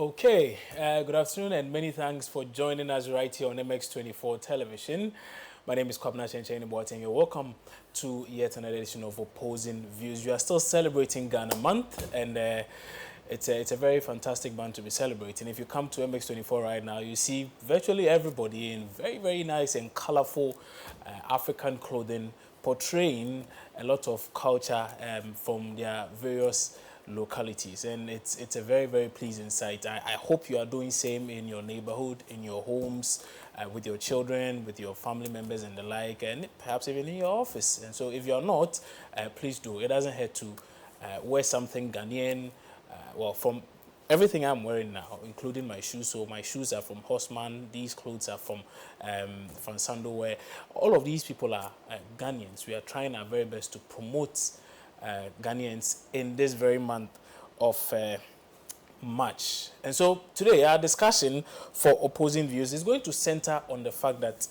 Okay, good afternoon and many thanks for joining us right here on MX24 television. My name is Kwabena Kyenkyenhene Boateng. You're welcome to yet another edition of Opposing Views. We are still celebrating Ghana Month, and it's a very fantastic month to be celebrating. If you come to MX24 right now, you see virtually everybody in very, very nice and colorful African clothing, portraying a lot of culture from their various localities, and it's a very, very pleasing sight. I hope you are doing same in your neighborhood, in your homes, with your children, with your family members and the like, and perhaps even in your office. And so if you're not, please do. It doesn't hurt to wear something Ghanaian. Well, from everything I'm wearing now, including my shoes. So my shoes are from Horseman. These clothes are from Sandalwear. All of these people are Ghanaians. We are trying our very best to promote Ghanaians in this very month of March. And so today our discussion for Opposing Views is going to center on the fact that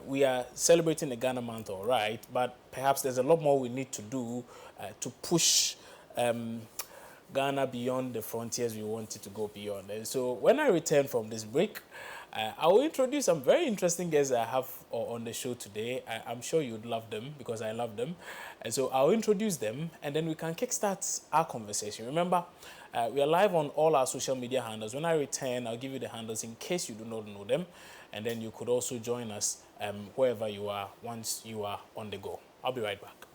we are celebrating the Ghana month, all right, but perhaps there's a lot more we need to do to push Ghana beyond the frontiers we wanted to go beyond. And so when I return from this break, I will introduce some very interesting guests I have on the show today. I'm sure you'd love them because I love them. And so I'll introduce them and then we can kickstart our conversation. Remember, we are live on all our social media handles. When I return, I'll give you the handles in case you do not know them. And then you could also join us wherever you are once you are on the go. I'll be right back.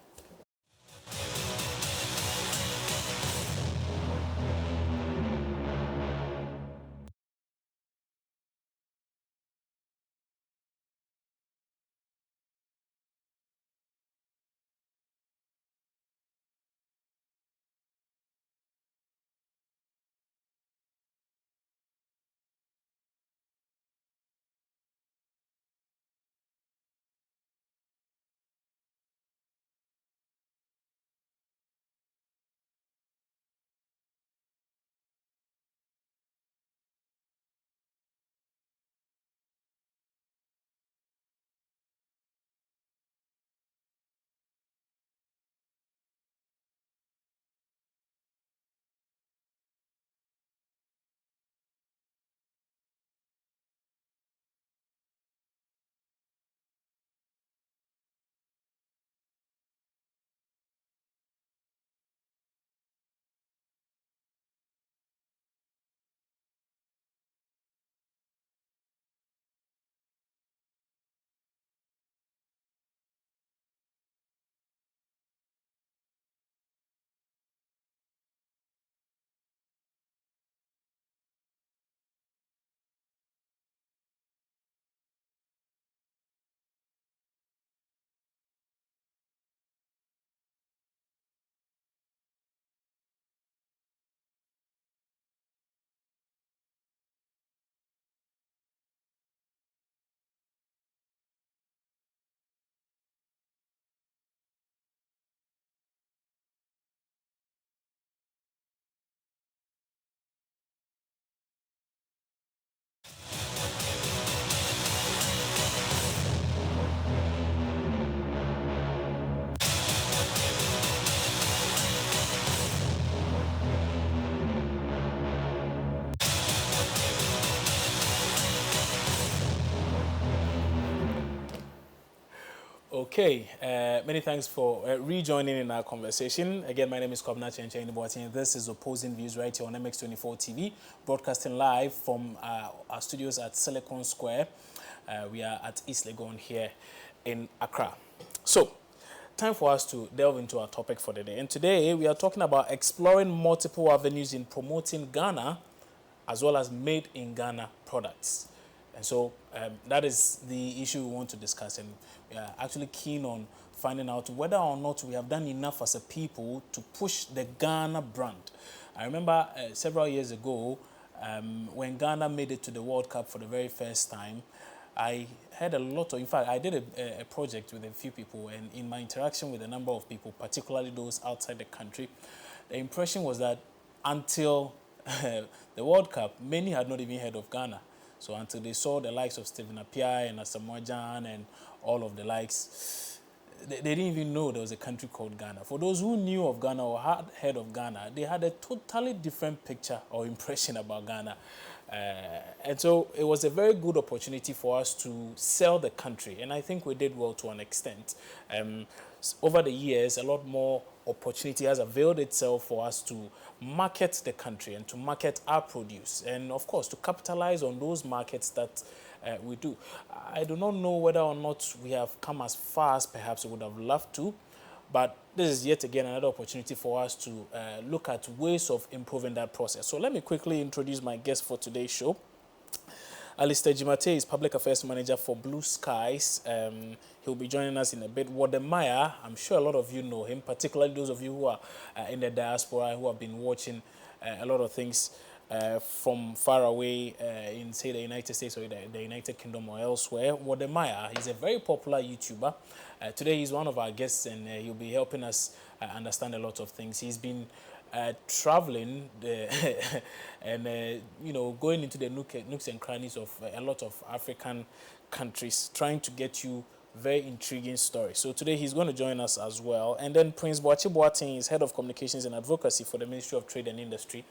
Okay, many thanks for rejoining in our conversation. Again, my name is Kwabena Kyenkyenhene Boateng. This is Opposing Views right here on MX24 TV, broadcasting live from our studios at Silicon Square. We are at East Legon here in Accra. So, time for us to delve into our topic for the day. And today, we are talking about exploring multiple avenues in promoting Ghana as well as made in Ghana products. And so that is the issue we want to discuss, and we are actually keen on finding out whether or not we have done enough as a people to push the Ghana brand. I remember several years ago when Ghana made it to the World Cup for the very first time, I had a lot of, in fact, I did a project with a few people, and in my interaction with a number of people, particularly those outside the country, the impression was that until the World Cup, many had not even heard of Ghana. So until they saw the likes of Stephen Appiah and Asamoah Gyan and all of the likes, they didn't even know there was a country called Ghana. For those who knew of Ghana or had heard of Ghana, they had a totally different picture or impression about Ghana. And so it was a very good opportunity for us to sell the country. And I think we did well to an extent. Over the years, a lot more opportunity has availed itself for us to market the country and to market our produce. And of course, to capitalize on those markets that we do. I do not know whether or not we have come as far as perhaps we would have loved to, but this is yet again another opportunity for us to look at ways of improving that process. So let me quickly introduce my guest for today's show. Alistair Jimate is Public Affairs Manager for Blue Skies. He'll be joining us in a bit. Wademaya, I'm sure a lot of you know him, particularly those of you who are in the diaspora, who have been watching a lot of things from far away in, say, the United States or the United Kingdom or elsewhere. Wademaya, he's a very popular YouTuber. Today he's one of our guests, and he'll be helping us understand a lot of things. He's been traveling and you know, going into the nooks and crannies of a lot of African countries, trying to get you very intriguing stories. So today he's going to join us as well. And then Prince Boakye Boateng is Head of Communications and Advocacy for the Ministry of Trade and Industry.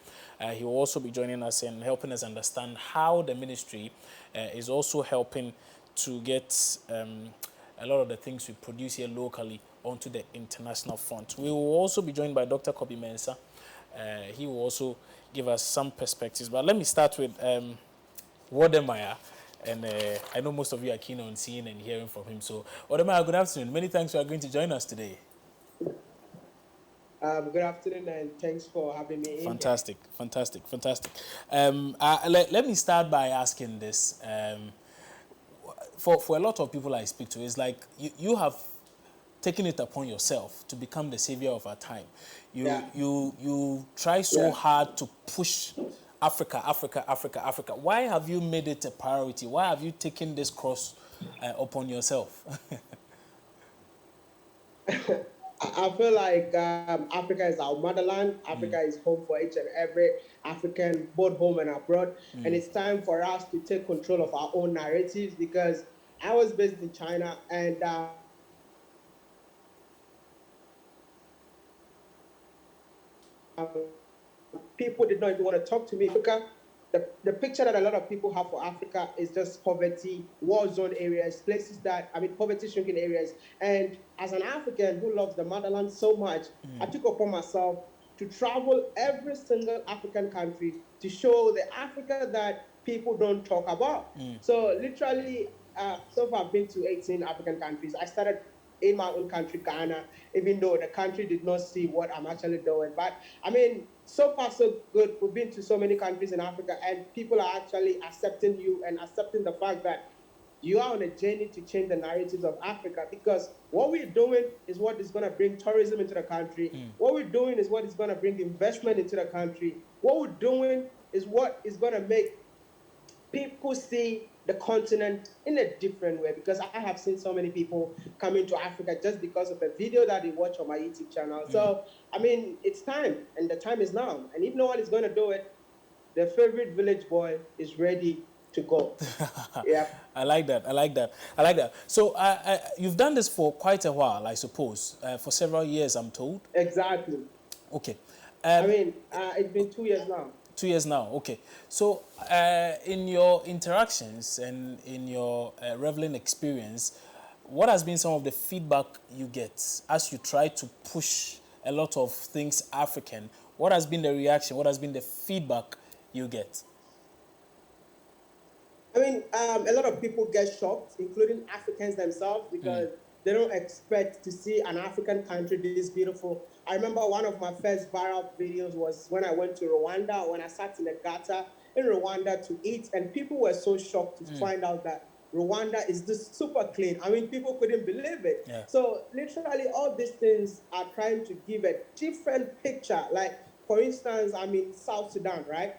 He will also be joining us and helping us understand how the ministry is also helping to get a lot of the things we produce here locally onto the international front. We will also be joined by Dr. Kobi Mensah. He will also give us some perspectives. But let me start with Wademaya. And I know most of you are keen on seeing and hearing from him. So, Wademaya, good afternoon. Many thanks for agreeing to join us today. Good afternoon, and thanks for having me in. Fantastic. Let me start by asking this. For a lot of people I speak to, it's like you have taken it upon yourself to become the savior of our time. You try so hard to push Africa. Why have you made it a priority? Why have you taken this cross upon yourself? I feel like Africa is our motherland. Africa is home for each and every African, both home and abroad. And it's time for us to take control of our own narratives, because I was based in China, and people did not even want to talk to me. The picture that a lot of people have for Africa is just poverty, war zone areas, places that, poverty-stricken areas. And as an African who loves the motherland so much, I took upon myself to travel every single African country to show the Africa that people don't talk about. So literally, so far I've been to 18 African countries. I started in my own country, Ghana, even though the country did not see what I'm actually doing. But so far so good. We've been to so many countries in Africa, and people are actually accepting you and accepting the fact that you are on a journey to change the narratives of Africa, because what we're doing is what is going to bring tourism into the country. What we're doing is what is going to bring investment into the country. What we're doing is what is going to make people see the continent in a different way, because I have seen so many people come into Africa just because of a video that they watch on my YouTube channel. So, it's time, and the time is now. And if no one is going to do it, the favorite village boy is ready to go. Yeah. I like that. So you've done this for quite a while, I suppose, for several years, I'm told. Exactly. Okay. It's been 2 years now. 2 years now, okay. So in your interactions and in your reveling experience, what has been some of the feedback you get as you try to push a lot of things African? What has been the reaction? What has been the feedback you get? A lot of people get shocked, including Africans themselves, because they don't expect to see an African country this beautiful. I remember one of my first viral videos was when I went to Rwanda, when I sat in a gutter in Rwanda to eat, and people were so shocked to find out that Rwanda is just super clean. People couldn't believe it. Yeah. So literally all these things are trying to give a different picture. Like, for instance, South Sudan, right?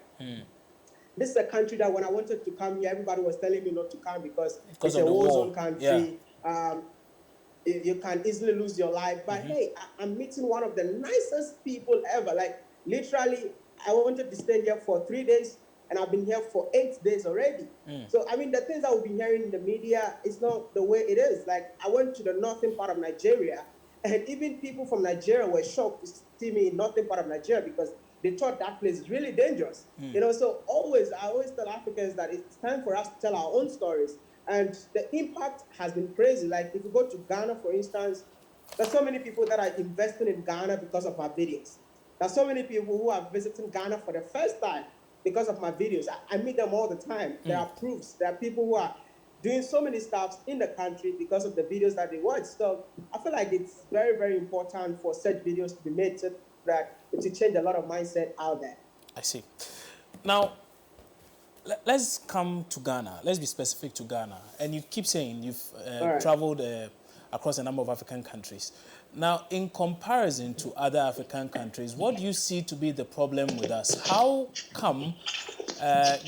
This is a country that when I wanted to come here, everybody was telling me not to come because it's a war zone country. Yeah. You can easily lose your life. But hey, I'm meeting one of the nicest people ever. Like, literally, I wanted to stay here for 3 days. and I've been here for 8 days already. So, I mean, the things that we've been hearing in the media is not the way it is. Like, I went to the northern part of Nigeria, and even people from Nigeria were shocked to see me in northern part of Nigeria because they thought that place is really dangerous. You know, so I always tell Africans that it's time for us to tell our own stories. And the impact has been crazy. Like, if you go to Ghana, for instance, there's so many people that are investing in Ghana because of my videos. There's so many people who are visiting Ghana for the first time because of my videos. I meet them all the time. There are proofs. There are people who are doing so many stuff in the country because of the videos that they watch. So I feel like it's very, very important for such videos to be made so that it will change a lot of mindset out there. I see. Now, let's come to Ghana. Let's be specific to Ghana. And you keep saying you've traveled across a number of African countries. Now, in comparison to other African countries, what do you see to be the problem with us? How come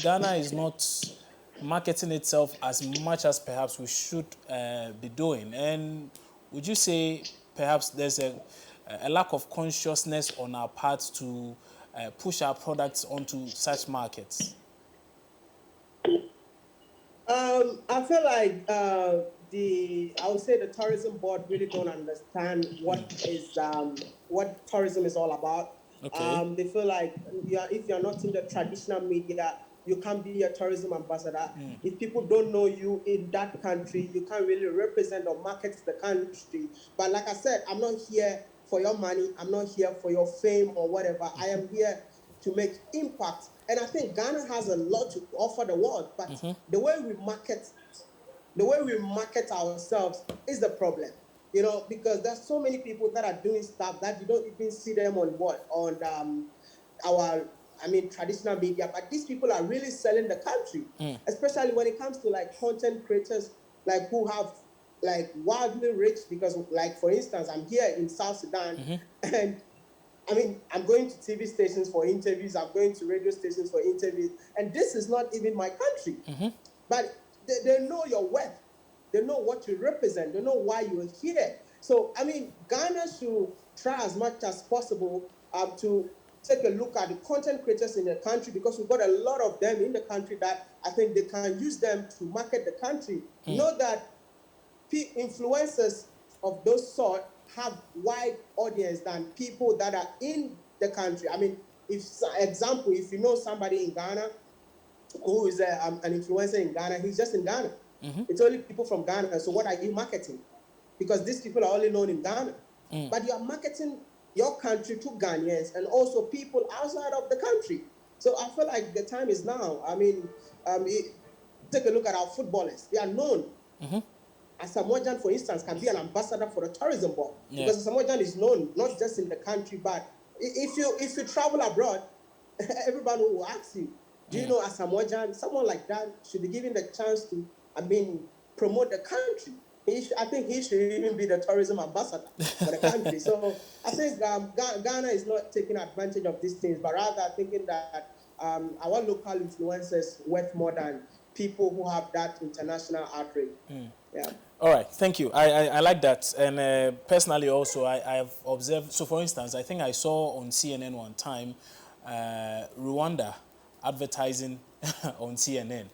Ghana is not marketing itself as much as perhaps we should be doing? And would you say perhaps there's a lack of consciousness on our part to push our products onto such markets? I feel like I would say the tourism board really don't understand what tourism is all about. Okay. They feel like if you're not in the traditional media, you can't be a tourism ambassador. If people don't know you in that country, you can't really represent or market the country. But like I said, I'm not here for your money. I'm not here for your fame or whatever. I am here to make impact. And I think Ghana has a lot to offer the world, but the way we market ourselves is the problem. You know, because there's so many people that are doing stuff that you don't even see them on our traditional media, but these people are really selling the country, especially when it comes to like content creators, like who have like wildly rich, because like, for instance, I'm here in South Sudan and I mean, I'm going to TV stations for interviews, I'm going to radio stations for interviews, and this is not even my country. But they know your worth. They know what you represent. They know why you're here. So, I mean, Ghana should try as much as possible to take a look at the content creators in the country, because we've got a lot of them in the country that I think they can use them to market the country. Know that influencers of those sort have wide audience than people that are in the country. I mean, if you know somebody in Ghana who is an influencer in Ghana, he's just in Ghana. It's only people from Ghana. So what are you marketing? Because these people are only known in Ghana. But you are marketing your country to Ghanaians and also people outside of the country. So I feel like the time is now. I mean, take a look at our footballers. They are known. Asamoah, for instance, can be an ambassador for the tourism board, because Asamoah is known not just in the country, but if you travel abroad, everybody will ask you, do you know Asamoah? Someone like that should be given the chance to, promote the country. I think he should even be the tourism ambassador for the country. So I think Ghana is not taking advantage of these things, but rather thinking that our local influencers worth more than people who have that international outreach. Yeah. All right, thank you. I like that. And personally also, I have observed, so for instance, I think I saw on CNN one time, Rwanda advertising on CNN,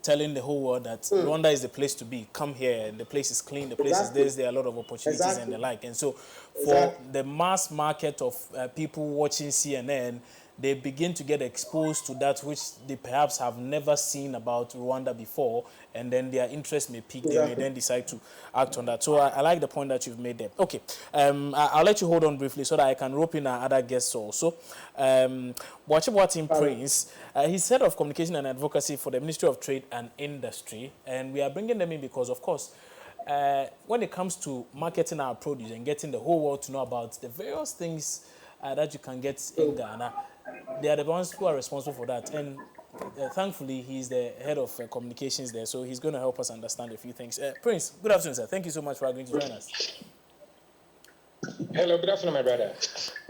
telling the whole world that Rwanda is the place to be. Come here, and the place is clean, the place is this, there are a lot of opportunities and the like. And so for the mass market of people watching CNN, they begin to get exposed to that which they perhaps have never seen about Rwanda before, and then their interest may peak. They may then decide to act on that. So I like the point that you've made there. Okay, I'll let you hold on briefly so that I can rope in our other guests also. Boateng Prince, he's head of communication and advocacy for the Ministry of Trade and Industry, and we are bringing them in because, of course, when it comes to marketing our produce and getting the whole world to know about the various things that you can get in Ghana, they are the ones who are responsible for that. And thankfully, he's the head of communications there, so he's going to help us understand a few things. Prince, good afternoon, sir. Thank you so much for agreeing to join us. Hello, good afternoon, my brother.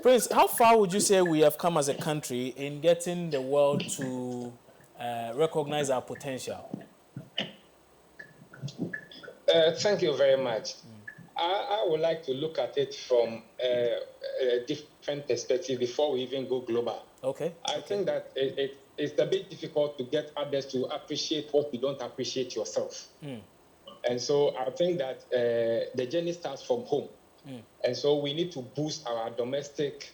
Prince, how far would you say we have come as a country in getting the world to recognize our potential? Thank you very much. I would like to look at it from a different perspective before we even go global. Okay. I think that it's a bit difficult to get others to appreciate what you don't appreciate yourself. And so I think that the journey starts from home. And so we need to boost our domestic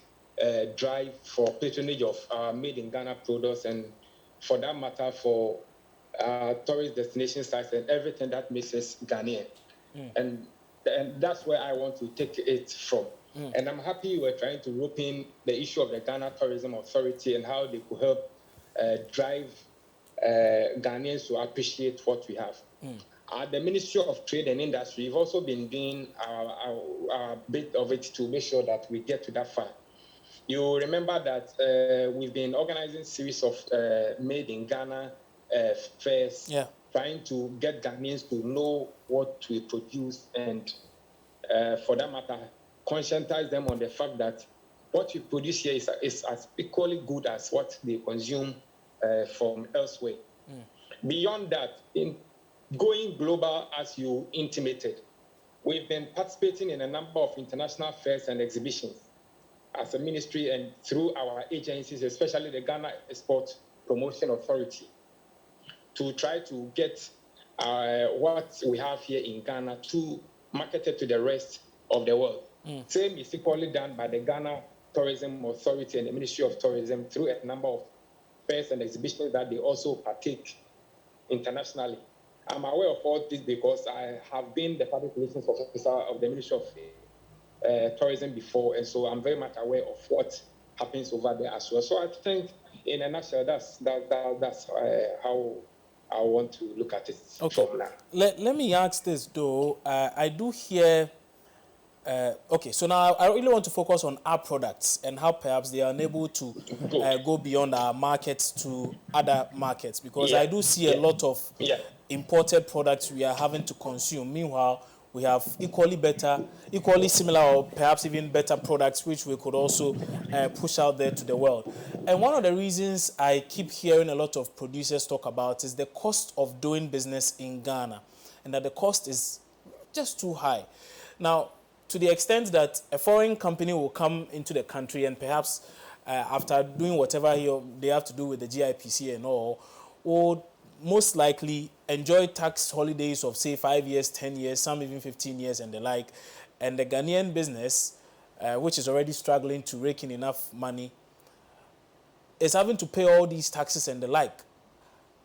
drive for patronage of our made in Ghana products, and for that matter, for tourist destination sites and everything that makes us Ghanaian. And that's where I want to take it from. And I'm happy we're trying to rope in the issue of the Ghana Tourism Authority and how they could help drive Ghanaians to appreciate what we have. At the Ministry of Trade and Industry, we've also been doing our bit of it to make sure that we get to that far. You remember that we've been organizing a series of made in Ghana fairs, trying to get Ghanaians to know what we produce and, for that matter, conscientize them on the fact that what we produce here is as equally good as what they consume from elsewhere. Beyond that, in going global, as you intimated, we've been participating in a number of international fairs and exhibitions as a ministry and through our agencies, especially the Ghana Export Promotion Authority, to try to get what we have here in Ghana to market it to the rest of the world. Same is equally done by the Ghana Tourism Authority and the Ministry of Tourism through a number of fairs and exhibitions that they also partake internationally. I'm aware of all this because I have been the public relations officer of the Ministry of Tourism before, and so I'm very much aware of what happens over there as well. So I think, in a nutshell, that's how I want to look at it from now. Let me ask this, though. I do hear... okay, so now I really want to focus on our products and how perhaps they are unable to go beyond our markets to other markets, because I do see a lot of imported products we are having to consume. Meanwhile, we have equally similar, or perhaps even better products which we could also push out there to the world. And one of the reasons I keep hearing a lot of producers talk about is the cost of doing business in Ghana, and that the cost is just too high. Now, to the extent that a foreign company will come into the country and perhaps after doing whatever they have to do with the GIPC and all, would most likely enjoy tax holidays of, say, 5 years, 10 years, some even 15 years and the like. And the Ghanaian business, which is already struggling to rake in enough money, is having to pay all these taxes and the like.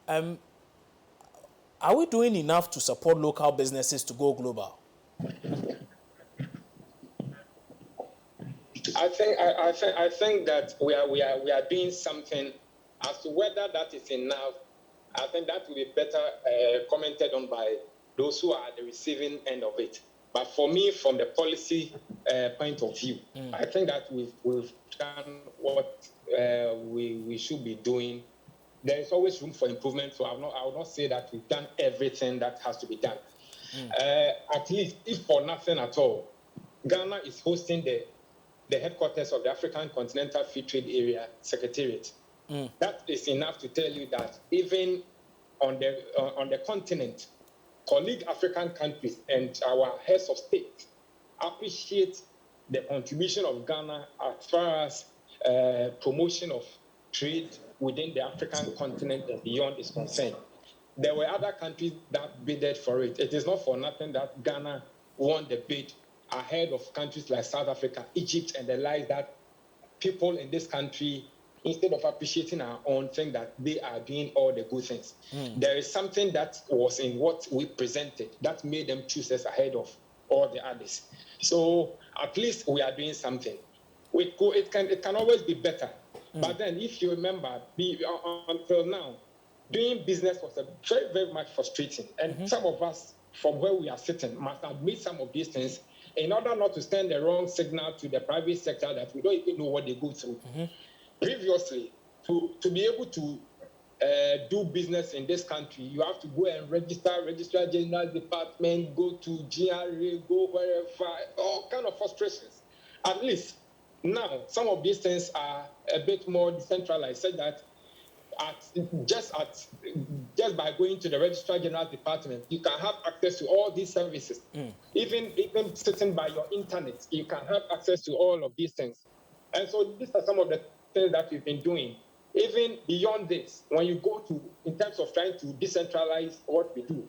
Are we doing enough to support local businesses to go global? I think that we are doing something. As to whether that is enough, I think that will be better commented on by those who are at the receiving end of it. But for me, from the policy point of view, I think that we've done what we should be doing. There is always room for improvement, so I will not say that we've done everything that has to be done. At least, if for nothing at all, Ghana is hosting the headquarters of the African Continental Free Trade Area Secretariat. That is enough to tell you that even on the continent, colleague African countries and our heads of state appreciate the contribution of Ghana as far as promotion of trade within the African continent and beyond is concerned. There were other countries that bidded for it. It is not for nothing that Ghana won the bid ahead of countries like South Africa, Egypt, and the like, that people in this country, instead of appreciating our own, think that they are doing all the good things. There is something that was in what we presented that made them choose us ahead of all the others. So at least we are doing something. It can always be better. But then, if you remember, until now, doing business was very, very much frustrating. And some of us, from where we are sitting, must admit some of these things in order not to send the wrong signal to the private sector that we don't even know what they go through. Previously, to be able to do business in this country, you have to go and registrar general department, go to GRA, go wherever, all kind of frustrations. At least now, some of these things are a bit more decentralized, so that just by going to the registrar general department, you can have access to all these services. Even sitting by your internet, you can have access to all of these things. And so these are some of the things that we've been doing. even beyond this, when you go to, in terms of trying to decentralize what we do,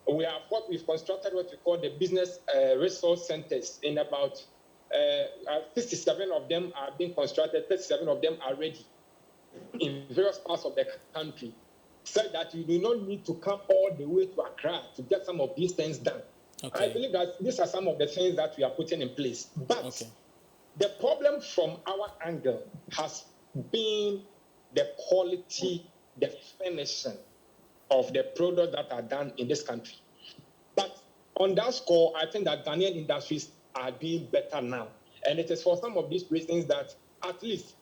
we've constructed what we call the business resource centers. In about 57 of them are being constructed, 37 of them are ready in various parts of the country, so that you do not need to come all the way to Accra to get some of these things done. Okay. I believe that these are some of the things that we are putting in place. But the problem from our angle has been the quality, the finishing of the products that are done in this country. But on that score, I think that Ghanaian industries are doing better now. And it is for some of these reasons that, at least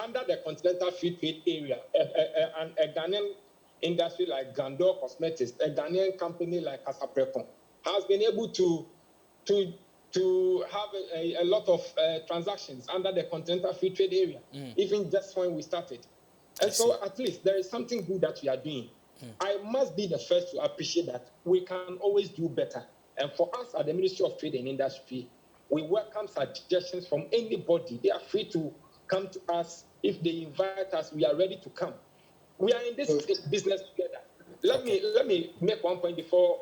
under the Continental Free Trade Area, a Ghanaian industry like Gandor Cosmetics, a Ghanaian company like Casaprecon, has been able to have a lot of transactions under the Continental Free Trade Area, even just when we started. And so at least there is something good that we are doing. I must be the first to appreciate that we can always do better. And for us at the Ministry of Trade and Industry, we welcome suggestions from anybody. They are free to come to us. If they invite us, we are ready to come. We are in this business together. Let me make one point before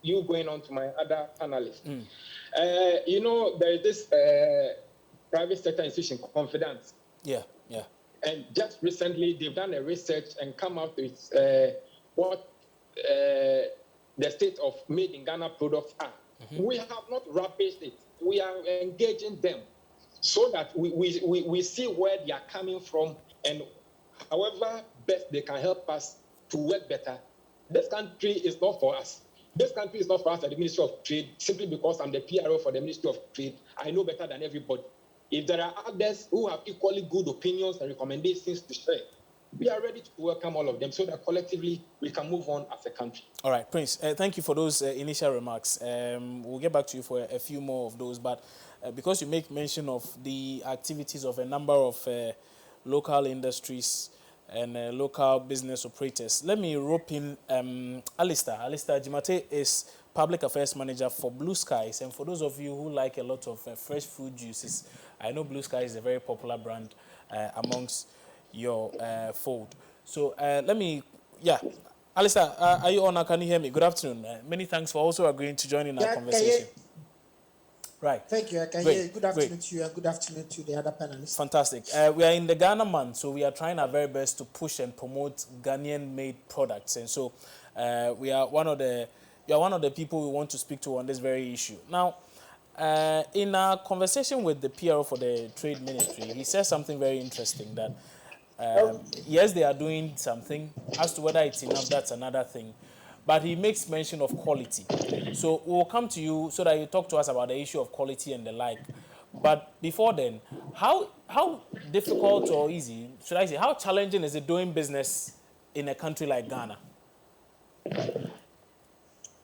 you going on to my other panelists. You know, there is this private sector institution, Confidence. Yeah. And just recently, they've done a research and come out with what the state of made in Ghana products are. We have not rubbished it. We are engaging them so that we see where they are coming from, and however best they can help us to work better. This country is not for us. This country is not for us at the Ministry of Trade, simply because I'm the PRO for the Ministry of Trade. I know better than everybody. If there are others who have equally good opinions and recommendations to share, we are ready to welcome all of them so that collectively we can move on as a country. All right, Prince, thank you for those initial remarks. We'll get back to you for a few more of those, but because you make mention of the activities of a number of local industries and local business operators, let me rope in Alistair. Alistair Jimate is Public Affairs Manager for Blue Skies. And for those of you who like a lot of fresh food juices, I know Blue Skies is a very popular brand amongst your fold. So Alistair, are you on? Can you hear me? Good afternoon. Many thanks for also agreeing to join in our conversation. Right. Thank you. I can hear you. Good afternoon to you and good afternoon to the other panelists. Fantastic. We are in the Ghana month, so we are trying our very best to push and promote Ghanaian-made products. And so you are one of the people we want to speak to on this very issue. Now, in our conversation with the PRO for the Trade Ministry, he says something very interesting that yes, they are doing something. As to whether it's enough, that's another thing. But he makes mention of quality. So we'll come to you so that you talk to us about the issue of quality and the like. But before then, how difficult or easy, should I say, how challenging is it doing business in a country like Ghana?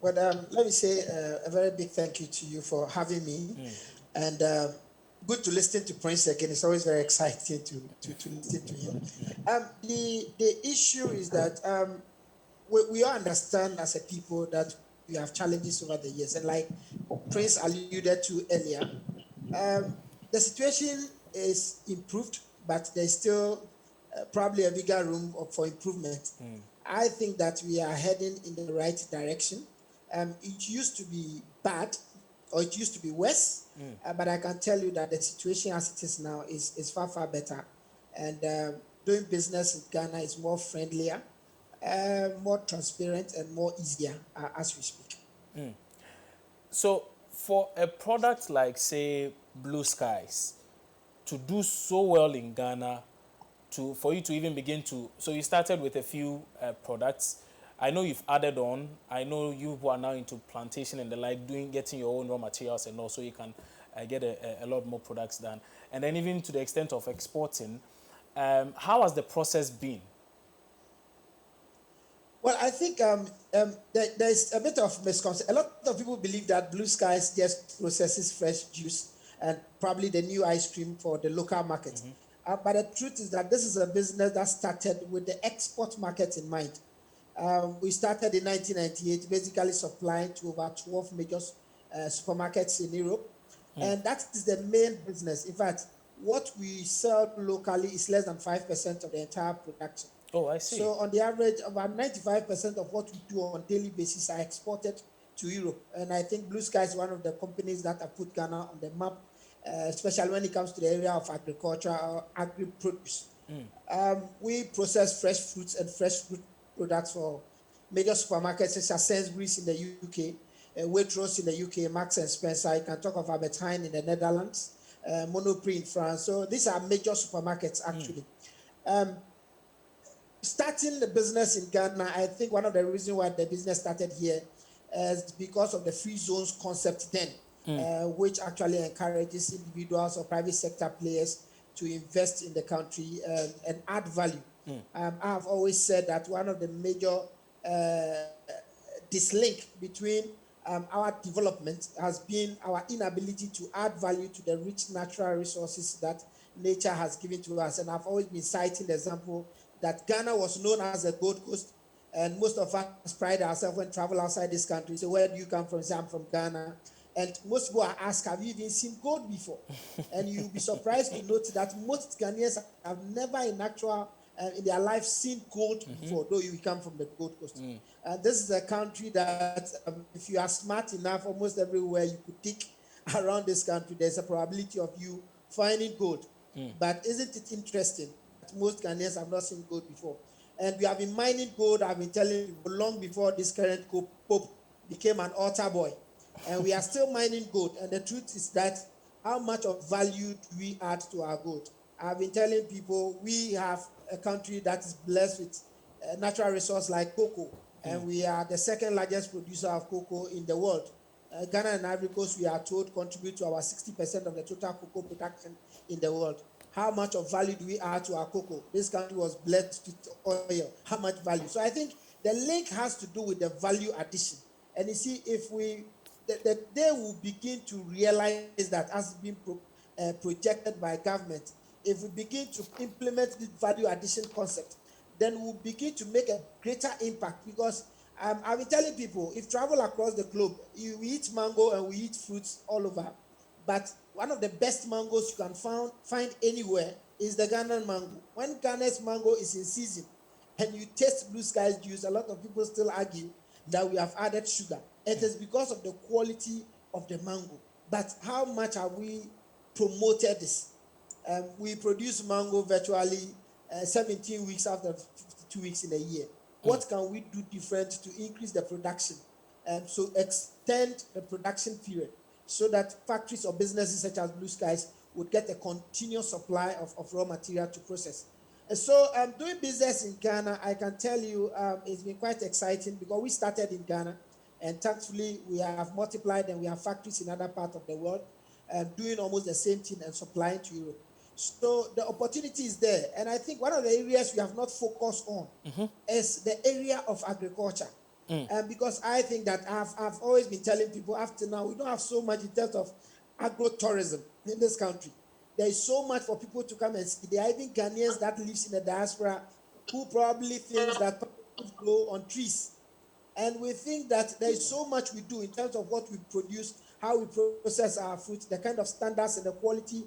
Well, let me say a very big thank you to you for having me. And good to listen to Prince again. It's always very exciting to listen to him. The issue is that we all understand as a people that we have challenges over the years. And like Prince alluded to earlier, the situation is improved, but there's still probably a bigger room for improvement. I think that we are heading in the right direction. It used to be bad, or it used to be worse, but I can tell you that the situation as it is now is far, far better. And doing business in Ghana is more friendlier, more transparent, and more easier as we speak. So for a product like, say, Blue Skies to do so well in Ghana, for you to even begin to, so you started with a few products. I know you've added on. I know you who are now into plantation and the like, getting your own raw materials, and also you can get a lot more products done. And then even to the extent of exporting, how has the process been? Well, I think there's a bit of misconception. A lot of people believe that Blue Skies just processes fresh juice and probably the new ice cream for the local market. But the truth is that this is a business that started with the export market in mind. We started in 1998, basically supplying to over 12 major supermarkets in Europe. And that is the main business. In fact, what we sell locally is less than 5% of the entire production. Oh, I see. So on the average, about 95% of what we do on a daily basis are exported to Europe. And I think Blue Sky is one of the companies that have put Ghana on the map, especially when it comes to the area of agriculture or agri-produce. We process fresh fruits and fresh fruit products for major supermarkets such as Sainsbury's in the UK, Waitrose in the UK, Marks and Spencer. I can talk of Albert Heijn in the Netherlands, Monoprix in France. So these are major supermarkets actually. Starting the business in Ghana, I think one of the reasons why the business started here is because of the free zones concept then, which actually encourages individuals or private sector players to invest in the country and add value. I've always said that one of the major dislink between our development has been our inability to add value to the rich natural resources that nature has given to us. And I've always been citing the example that Ghana was known as a Gold Coast, and most of us pride ourselves when travel outside this country. So where do you come from? Say, I'm from Ghana. And most people are asked, have you even seen gold before? And you'll be surprised to note that most Ghanaians have never in their life seen gold before, though you come from the Gold Coast. This is a country that if you are smart enough, almost everywhere you could dig around this country, there's a probability of you finding gold. But isn't it interesting that most Ghanaians have not seen gold before? And we have been mining gold, I've been telling you, long before this current Pope became an altar boy. And we are still mining gold. And the truth is that how much of value do we add to our gold? I've been telling people we have a country that is blessed with a natural resource like cocoa. And we are the second largest producer of cocoa in the world. Ghana and Ivory Coast, we are told, contribute to about 60% of the total cocoa production in the world. How much of value do we add to our cocoa? This country was blessed with oil. How much value? So I think the link has to do with the value addition. And you see, if they will begin to realize that as being projected by government, if we begin to implement the value addition concept, then we'll begin to make a greater impact. Because I've been telling people, if travel across the globe, we eat mango and we eat fruits all over. But one of the best mangoes you can find anywhere is the Ghanaian mango. When Ghana's mango is in season and you taste Blue Sky's juice, a lot of people still argue that we have added sugar. It is because of the quality of the mango. But how much have we promoted this? We produce mango virtually 17 weeks after 52 weeks in a year. What can we do different to increase the production? So extend the production period so that factories or businesses such as Blue Skies would get a continuous supply of raw material to process. And so doing business in Ghana, I can tell you it's been quite exciting because we started in Ghana and thankfully we have multiplied and we have factories in other parts of the world doing almost the same thing and supplying to Europe. So the opportunity is there. And I think one of the areas we have not focused on is the area of agriculture. Because I think that I've always been telling people after now, we don't have so much in terms of agro-tourism in this country. There is so much for people to come and see. There are even Ghanaians that lives in the diaspora who probably think that pineapples grow on trees. And we think that there is so much we do in terms of what we produce, how we process our fruit, the kind of standards and the quality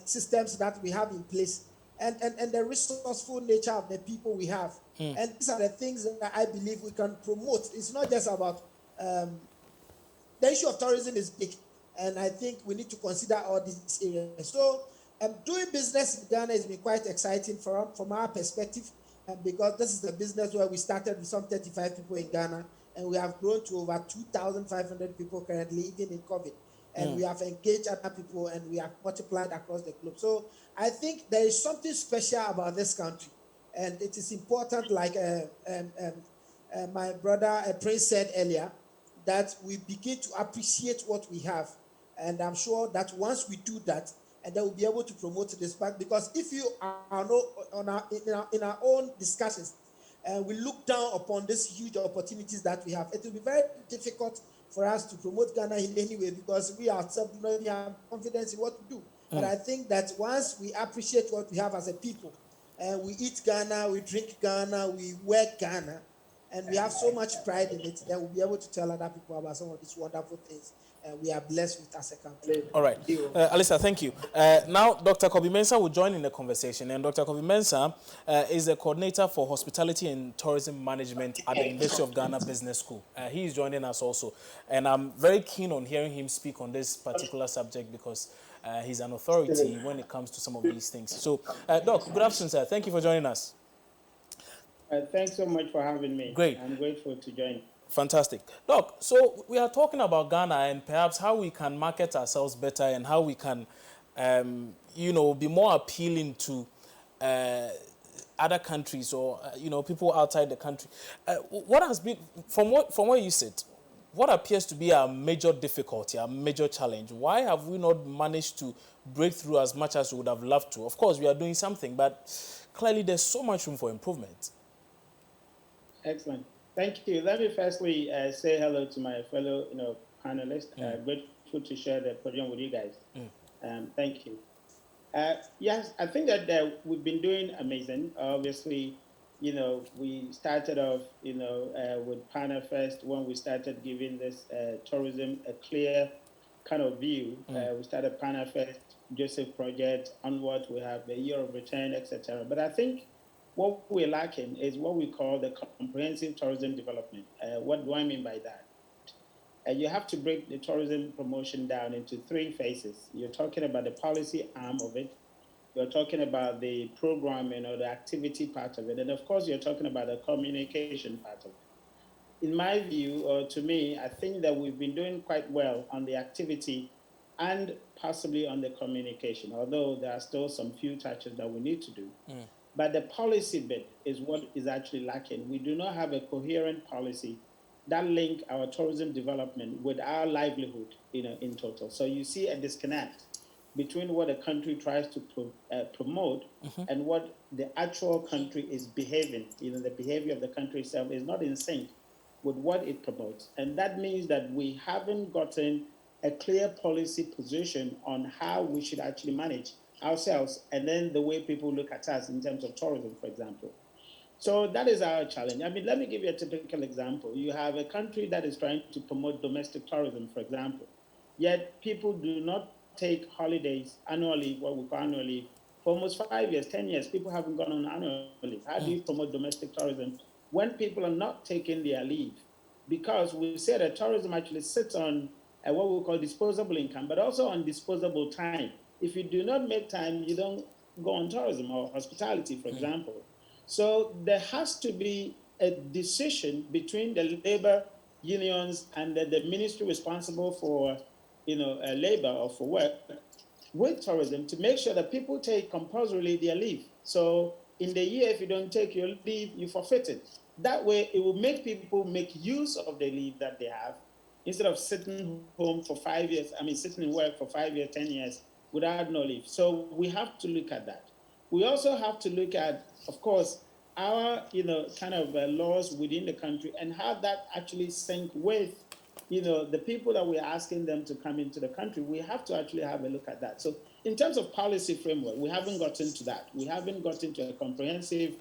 systems that we have in place, and the resourceful nature of the people we have. And these are the things that I believe we can promote. It's not just about the issue of tourism is big, and I think we need to consider all these areas. So doing business in Ghana has been quite exciting from our perspective, because this is the business where we started with some 35 people in Ghana, and we have grown to over 2,500 people currently, even in COVID. And we have engaged other people, and we have multiplied across the globe. So I think there is something special about this country, and it is important, like my brother Prince said earlier, that we begin to appreciate what we have. And I'm sure that once we do that, and then we'll be able to promote this back. Because if you are in our own discussions, we look down upon these huge opportunities that we have, it will be very difficult for us to promote Ghana in any way, because we ourselves do not have confidence in what we do. But I think that once we appreciate what we have as a people, we eat Ghana, we drink Ghana, we wear Ghana, and we have so much pride in it that we'll be able to tell other people about some of these wonderful things we are blessed with as a country. All right. Alisa, thank you. Now, Dr. Kobi Mensah will join in the conversation. And Dr. Kobi Mensah is the coordinator for hospitality and tourism management at the University of Ghana Business School. He is joining us also. And I'm very keen on hearing him speak on this particular subject because he's an authority when it comes to some of these things. So, Doc, good afternoon, sir. Thank you for joining us. Thanks so much for having me. Great. I'm grateful to join. Fantastic. Doc, so we are talking about Ghana and perhaps how we can market ourselves better and how we can, be more appealing to other countries or, people outside the country. What has been, from where you sit, what appears to be a major difficulty, a major challenge? Why have we not managed to break through as much as we would have loved to? Of course, we are doing something, but clearly there's so much room for improvement. Excellent. Thank you. Let me firstly say hello to my fellow, panelists. Grateful to share the podium with you guys. Thank you. Yes, I think that we've been doing amazing. Obviously, we started off, with Pana Fest when we started giving this tourism a clear kind of view. We started Pana Fest, Joseph Project, onwards we have the Year of Return, etc. But I think what we're lacking is what we call the comprehensive tourism development. What do I mean by that? You have to break the tourism promotion down into three phases. You're talking about the policy arm of it. You're talking about the programming or the activity part of it. And of course, you're talking about the communication part of it. In my view, or to me, I think that we've been doing quite well on the activity and possibly on the communication, although there are still some few touches that we need to do. But the policy bit is what is actually lacking. We do not have a coherent policy that link our tourism development with our livelihood, in total. So you see a disconnect between what a country tries to promote and what the actual country is behaving. The behavior of the country itself is not in sync with what it promotes. And that means that we haven't gotten a clear policy position on how we should actually manage ourselves, and then the way people look at us in terms of tourism, for example. So that is our challenge. I mean, let me give you a typical example. You have a country that is trying to promote domestic tourism, for example, yet people do not take holidays annually, what we call annual leave, for almost 5 years, 10 years. People haven't gone on annual leave. How do you promote domestic tourism when people are not taking their leave? Because we say that tourism actually sits on what we call disposable income, but also on disposable time. If you do not make time, you don't go on tourism or hospitality, for example. So there has to be a decision between the labor unions and the ministry responsible for, labor or for work with tourism to make sure that people take compulsorily their leave. So in the year, if you don't take your leave, you forfeit it. That way, it will make people make use of the leave that they have instead of sitting home for 5 years, sitting in work for 5 years, 10 years, without no leave. So we have to look at that. We also have to look at, of course, our, laws within the country and how that actually sync with, the people that we're asking them to come into the country. We have to actually have a look at that. So in terms of policy framework, we haven't gotten to that. We haven't gotten to a comprehensive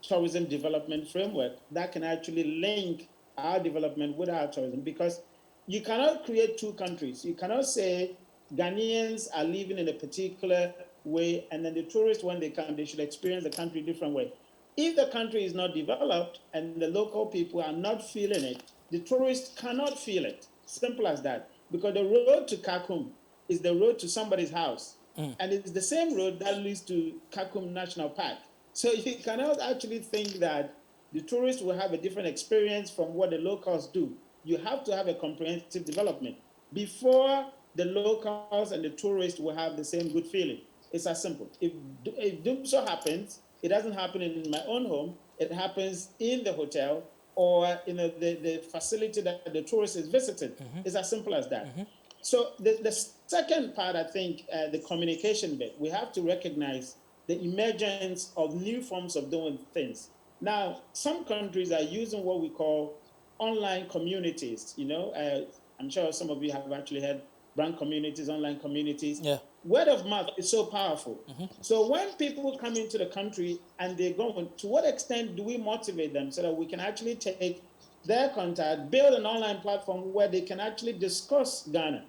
tourism development framework that can actually link our development with our tourism, because you cannot create two countries. You cannot say Ghanaians are living in a particular way, and then the tourists, when they come, they should experience the country a different way. If the country is not developed and the local people are not feeling it, the tourists cannot feel it. Simple as that. Because the road to Kakum is the road to somebody's house. And it's the same road that leads to Kakum National Park. So you cannot actually think that the tourists will have a different experience from what the locals do. You have to have a comprehensive development before the locals and the tourists will have the same good feeling. It's as simple. If it so happens, it doesn't happen in my own home, it happens in the hotel or the facility that the tourist is visiting. It's as simple as that. So the second part, I think, the communication bit, we have to recognize the emergence of new forms of doing things. Now, some countries are using what we call online communities. I'm sure some of you have actually heard brand communities, online communities. Yeah. word of mouth is so powerful. So when people come into the country and they go, to what extent do we motivate them so that we can actually take their contact, build an online platform where they can actually discuss Ghana?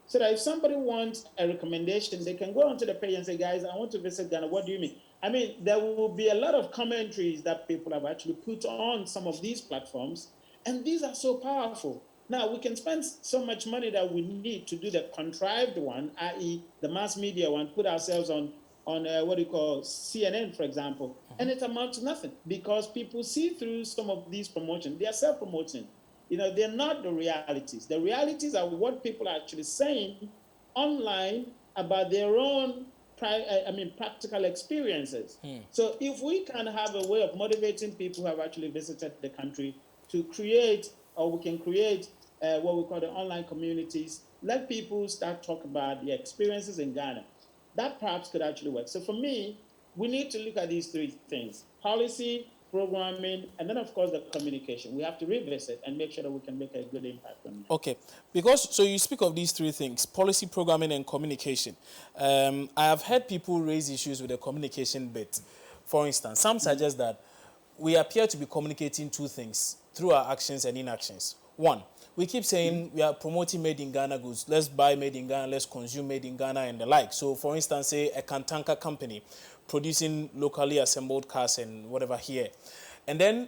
So that if somebody wants a recommendation, they can go onto the page and say, guys, I want to visit Ghana. What do you mean? I mean, there will be a lot of commentaries that people have actually put on some of these platforms, and these are so powerful. Now, we can spend so much money that we need to do the contrived one, i.e. the mass media one, put ourselves on what do you call CNN, for example, and it amounts to nothing because people see through some of these promotions. They are self-promoting. You know, they're not the realities. The realities are what people are actually saying online about their own practical experiences. So if we can have a way of motivating people who have actually visited the country to create, or we can create what we call the online communities, let people start talking about the experiences in Ghana, that perhaps could actually work. So for me, we need to look at these three things: policy, programming, and then of course the communication. We have to revisit and make sure that we can make a good impact on it. Okay, because so you speak of these three things: policy, programming, and communication. I have heard people raise issues with the communication bit. For instance, some suggest that we appear to be communicating two things through our actions and inactions. One, we keep saying we are promoting made in Ghana goods. Let's buy made in Ghana, let's consume made in Ghana and the like. So for instance, say a Kantanka company producing locally assembled cars and whatever here. And then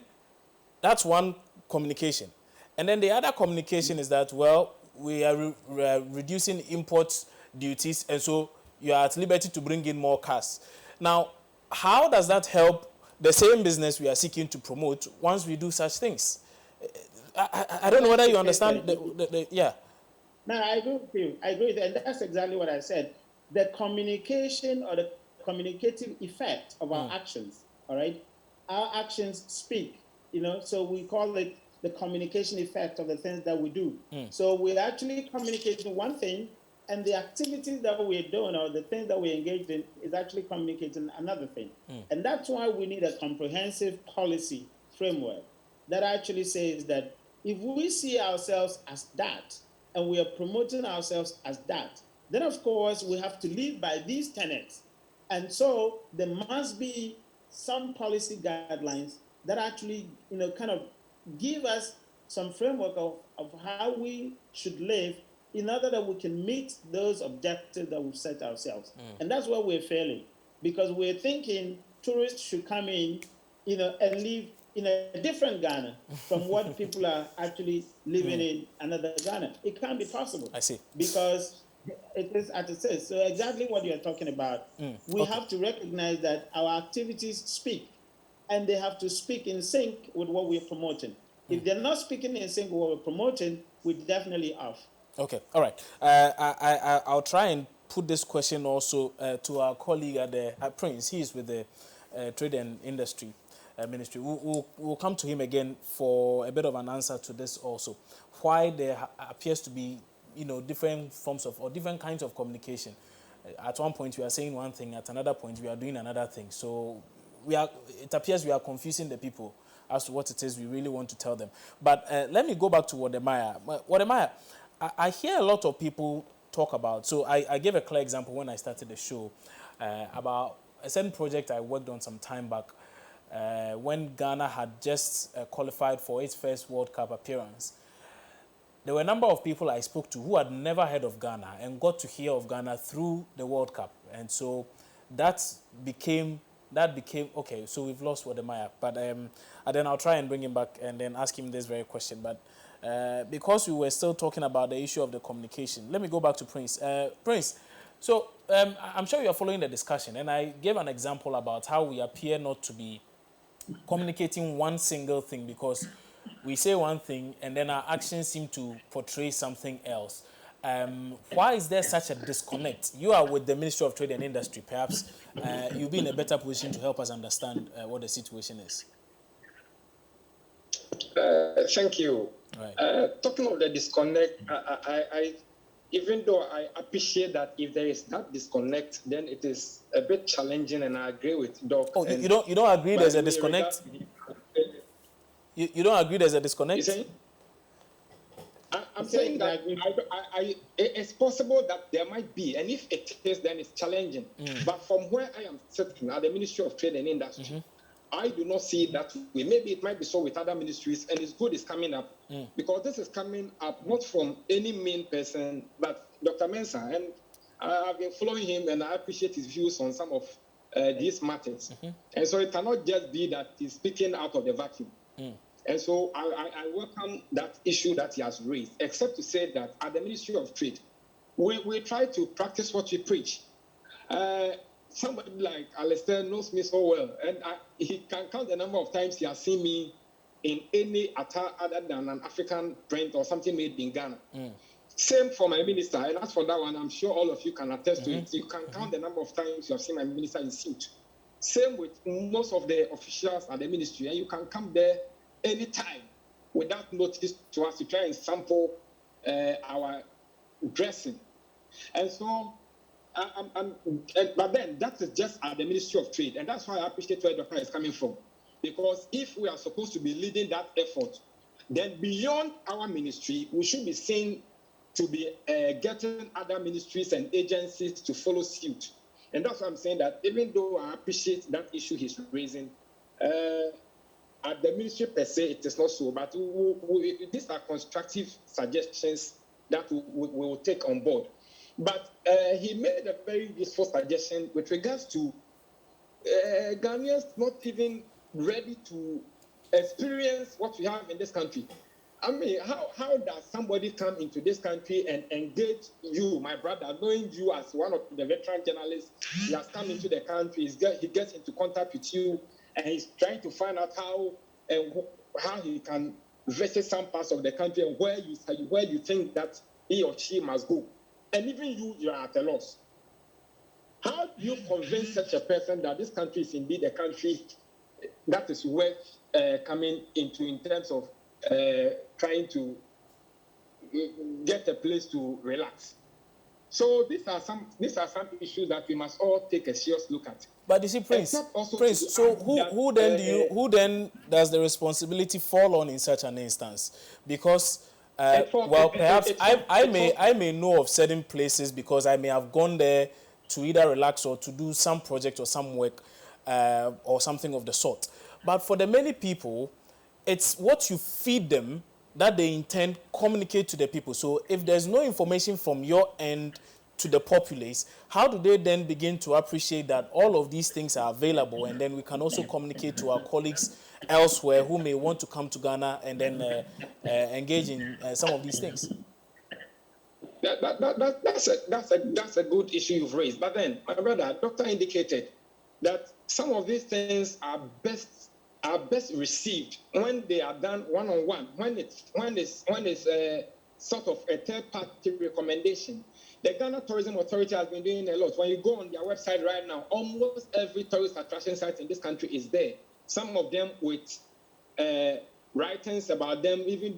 that's one communication. And then the other communication is that, well, we are reducing import duties, and so you are at liberty to bring in more cars. Now, how does that help the same business we are seeking to promote once we do such things? I don't know whether you understand yeah. No, I agree with you. I agree with you. And that's exactly what I said. The communication or the communicative effect of our actions, all right? Our actions speak, you know, so we call it the communication effect of the things that we do. So we're actually communicating one thing, and the activities that we're doing or the things that we're engaged in is actually communicating another thing. And that's why we need a comprehensive policy framework that actually says that if we see ourselves as that, and we are promoting ourselves as that, then of course we have to live by these tenets. And so there must be some policy guidelines that actually, you know, kind of give us some framework of how we should live in order that we can meet those objectives that we've set ourselves. And that's where we're failing, because we're thinking tourists should come in, you know, and live in a different Ghana from what people are actually living in another Ghana. It can't be possible. I see. Because it is as it says. So exactly what you're talking about. We have to recognize that our activities speak, and they have to speak in sync with what we're promoting. If they're not speaking in sync with what we're promoting, we're definitely off. Okay, all right. I'll try and put this question also to our colleague at Prince. He is with the Trade and Industry Ministry. We'll come to him again for a bit of an answer to this also. Why there appears to be, you know, different forms of or different kinds of communication. At one point we are saying one thing, at another point we are doing another thing. So it appears we are confusing the people as to what it is we really want to tell them. But let me go back to Wodemaya. Wodemaya, I hear a lot of people talk about, so I gave a clear example when I started the show about a certain project I worked on some time back when Ghana had just qualified for its first World Cup appearance. There were a number of people I spoke to who had never heard of Ghana and got to hear of Ghana through the World Cup. And so that became, okay, so we've lost Wodemaya. But and then I'll try and bring him back and then ask him this very question. But because we were still talking about the issue of the communication, let me go back to Prince. Prince, so I'm sure you're following the discussion. And I gave an example about how we appear not to be communicating one single thing because we say one thing and then our actions seem to portray something else. Why is there such a disconnect? You are with the Ministry of Trade and Industry. Perhaps you'll be in a better position to help us understand what the situation is. Thank you. Right. Talking of the disconnect, I even though I appreciate that if there is that disconnect, then it is a bit challenging, and I agree with Doc. Oh, you don't agree there's a disconnect? You don't agree there's a disconnect? I'm saying that it's possible that there might be, and if it is, then it's challenging. But from where I am sitting at the Ministry of Trade and Industry, I do not see it that way. Maybe it might be so with other ministries, and it's good it's coming up because this is coming up not from any main person, but Dr. Mensah. And I've been following him, and I appreciate his views on some of these matters. And so it cannot just be that he's speaking out of the vacuum. And so I welcome that issue that he has raised, except to say that at the Ministry of Trade, we try to practice what we preach. Somebody like Alistair knows me so well, and he can count the number of times he has seen me in any attire other than an African print or something made in Ghana. Same for my minister, and as for that one, I'm sure all of you can attest to it. You can count the number of times you have seen my minister in suit. Same with most of the officials at the ministry, and you can come there anytime without notice to us to try and sample our dressing. And so, but then that is just at the Ministry of Trade, and that's why I appreciate where Dr. is coming from. Because if we are supposed to be leading that effort, then beyond our ministry, we should be seen to be getting other ministries and agencies to follow suit. And that's why I'm saying that even though I appreciate that issue he's raising, at the ministry per se, it is not so. But these are constructive suggestions that we will take on board. But he made a very useful suggestion with regards to Ghanaians not even ready to experience what we have in this country. I mean, how does somebody come into this country and engage you, my brother, knowing you as one of the veteran journalists? He has come into the country, he gets into contact with you, and he's trying to find out how he can visit some parts of the country and where you think that he or she must go. And even you are at a loss. How do you convince such a person that this country is indeed a country that is worth coming into in terms of trying to get a place to relax? So these are some issues that we must all take a serious look at. But you see, Prince. So who then does the responsibility fall on in such an instance? Because perhaps I may know of certain places because I may have gone there to either relax or to do some project or some work or something of the sort. But for the many people, it's what you feed them that they intend communicate to the people. So if there's no information from your end to the populace, how do they then begin to appreciate that all of these things are available, and then we can also communicate to our colleagues elsewhere who may want to come to Ghana and then engage in some of these things? That's a good issue you've raised. But then, my brother, Doctor indicated that some of these things are best received when they are done one-on-one, when it's sort of a third-party recommendation. The Ghana Tourism Authority has been doing a lot. When you go on their website right now, almost every tourist attraction site in this country is there. Some of them with writings about them, even